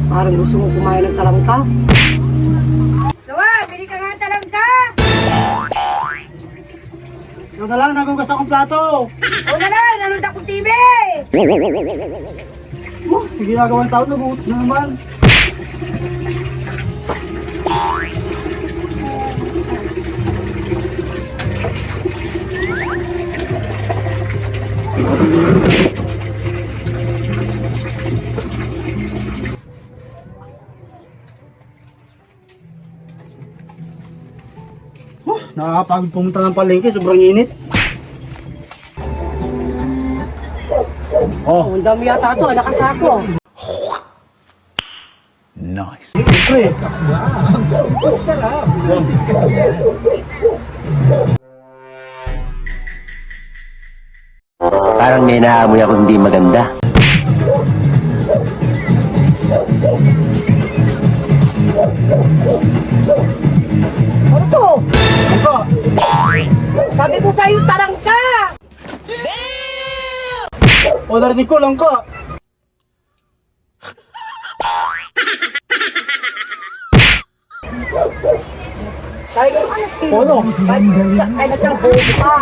Parang gusto mo kumain ng talangka. Sawa, bili ka nga talangka. Ikaw na lang, nagugas akong plato. O na lang, nanood akong TV. Hindi ginagawa ng tao, nagugas na naman. Nakakapagod pumunta ng palengke, sobrang init. Oh, ang dami yata ito, nakasako. Nice. Siyempre. Parang may naamoy ako hindi maganda. Ano to? Ako, Sabi ko sa'yo, talangka! o narinig ko lang ka. Sabi ko, ano? O ano? Kaya na siyang buka.